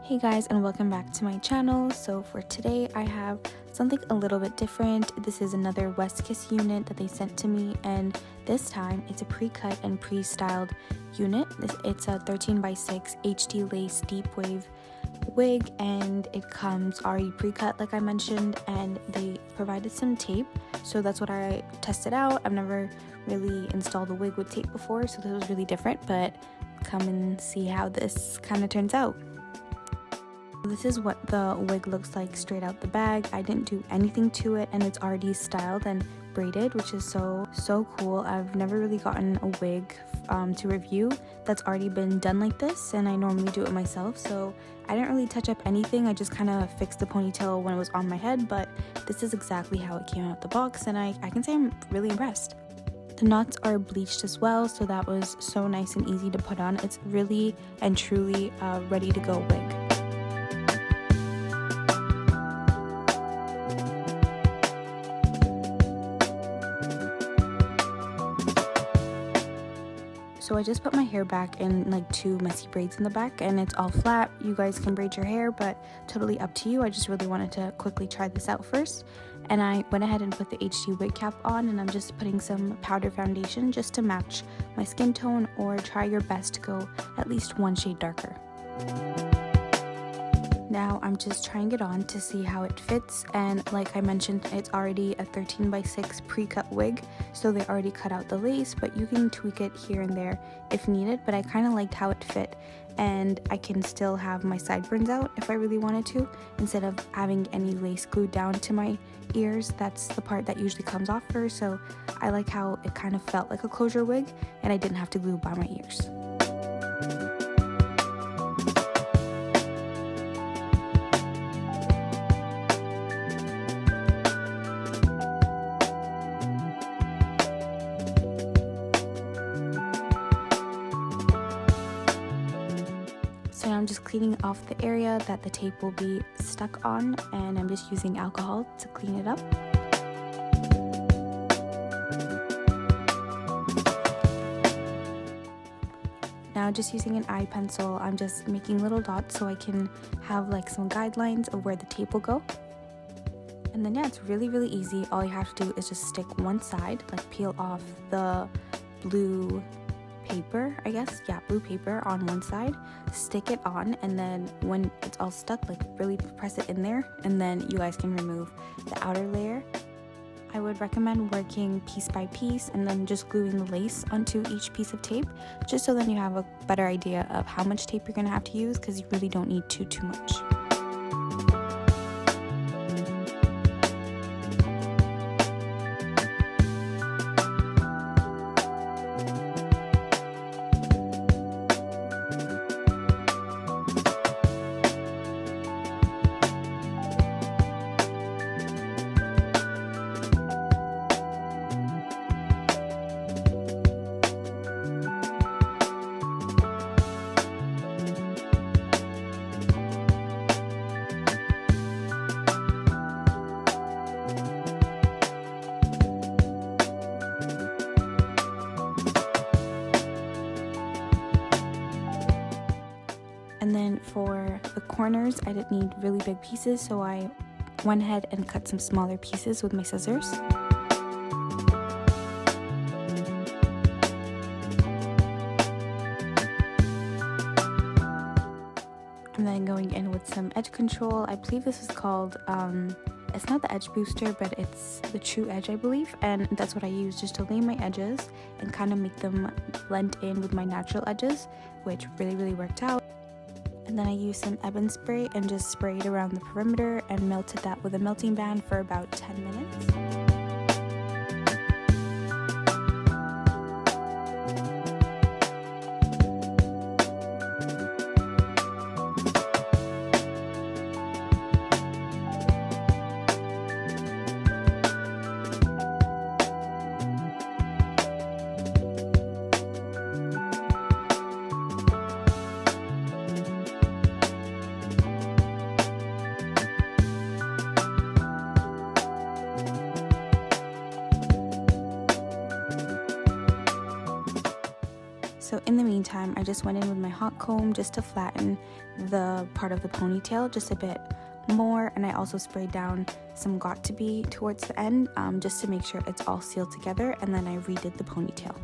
Hey guys, and welcome back to my channel. So for today I have something a little bit different. This is another Westkiss unit that they sent to me, and this time it's a pre-cut and pre-styled unit. It's a 13x6 HD lace deep wave wig, and it comes already pre-cut like I mentioned, and they provided some tape, so that's what I tested out. I've never really installed a wig with tape before, so this was really different, but come and see how this kind of turns out. This is what the wig looks like straight out the bag. I didn't do anything to it, and it's already styled and braided, which is so cool. I've never really gotten a wig to review that's already been done like this, and I normally do it myself, so I didn't really touch up anything. I just kind of fixed the ponytail when it was on my head, but this is exactly how it came out the box, and I can say I'm really impressed. The knots are bleached as well, so that was so nice and easy to put on. It's really and truly a ready to go wig. So I just put my hair back in like two messy braids in the back, and it's all flat. You guys can braid your hair, but totally up to you. I just really wanted to quickly try this out first, and I went ahead and put the HD wig cap on, and I'm just putting some powder foundation just to match my skin tone, or try your best to go at least one shade darker. Now I'm just trying it on to see how it fits, and like I mentioned, it's already a 13x6 pre-cut wig, so they already cut out the lace, but you can tweak it here and there if needed. But I kind of liked how it fit, and I can still have my sideburns out if I really wanted to, instead of having any lace glued down to my ears. That's the part that usually comes off first, so I like how it kind of felt like a closure wig, and I didn't have to glue by my ears. So now I'm just cleaning off the area that the tape will be stuck on, and I'm just using alcohol to clean it up. Now just using an eye pencil, I'm just making little dots so I can have like some guidelines of where the tape will go. And then yeah, it's really easy. All you have to do is just stick one side, like peel off the blue paper, I guess, yeah, blue paper on one side, stick it on, and then when it's all stuck, like really press it in there, and then you guys can remove the outer layer. I would recommend working piece by piece and then just gluing the lace onto each piece of tape, just so then you have a better idea of how much tape you're going to have to use, because you really don't need too much. And then for the corners, I didn't need really big pieces, so I went ahead and cut some smaller pieces with my scissors. And then going in with some edge control. I believe this is called, it's not the edge booster, but it's the true edge, I believe, and that's what I use just to lay my edges and kind of make them blend in with my natural edges, which really worked out. And then I used some ebon spray and just sprayed around the perimeter and melted that with a melting band for about 10 minutes. meantime, I just went in with my hot comb just to flatten the part of the ponytail just a bit more, and I also sprayed down some got to be towards the end just to make sure it's all sealed together, and then I redid the ponytail.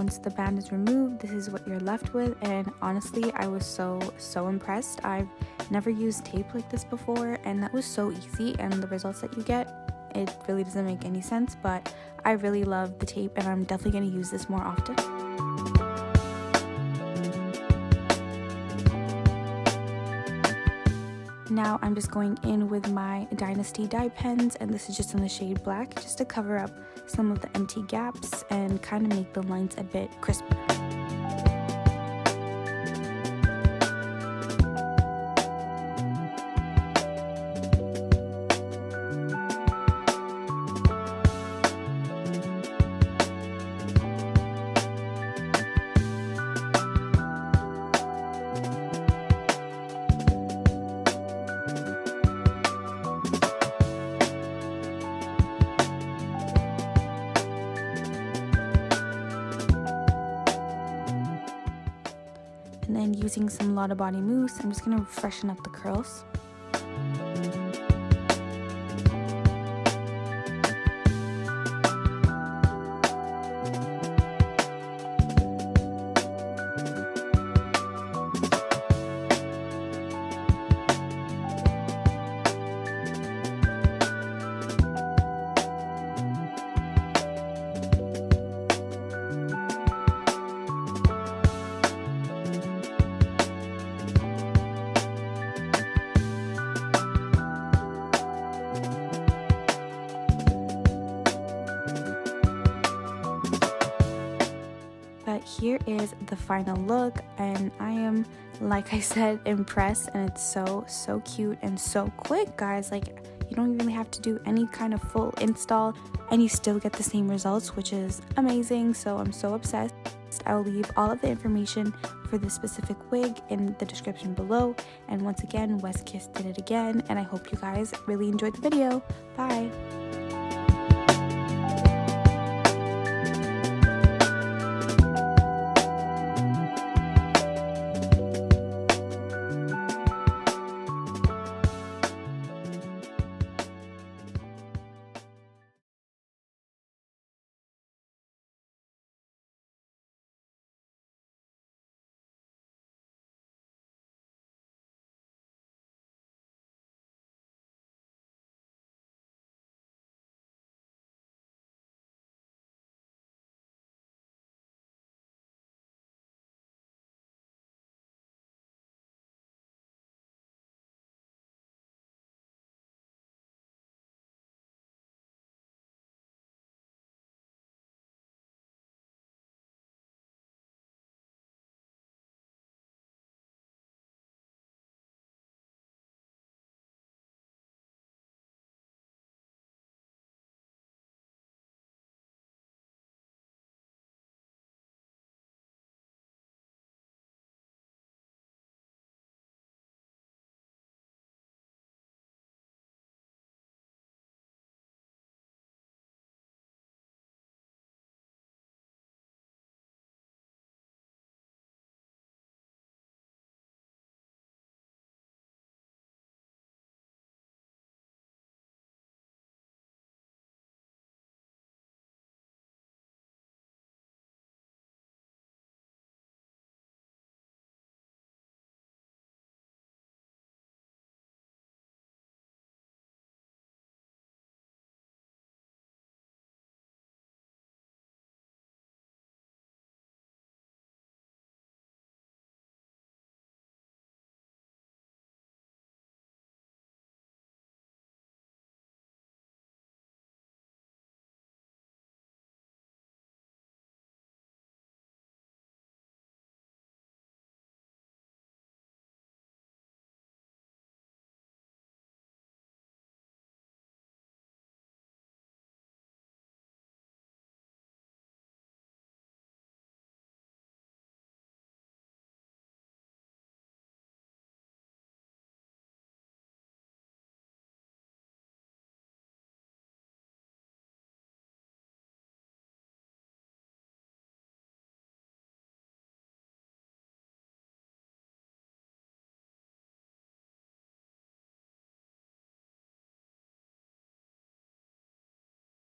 Once the band is removed, this is what you're left with, and honestly, I was so impressed. I've never used tape like this before, and that was so easy, and the results that you get, it really doesn't make any sense, but I really love the tape, and I'm definitely going to use this more often. Now I'm just going in with my Dynasty dye pens, and this is just in the shade black, just to cover up some of the empty gaps and kind of make the lines a bit crisper. And then using some Lotta Body mousse, I'm just going to freshen up the curls. But here is the final look, and I am, like I said, impressed, and it's so cute and so quick, guys. Like, you don't really have to do any kind of full install and you still get the same results, which is amazing. So I'm so obsessed. I will leave all of the information for this specific wig in the description below, and once again, Westkiss did it again, and I hope you guys really enjoyed the video. Bye.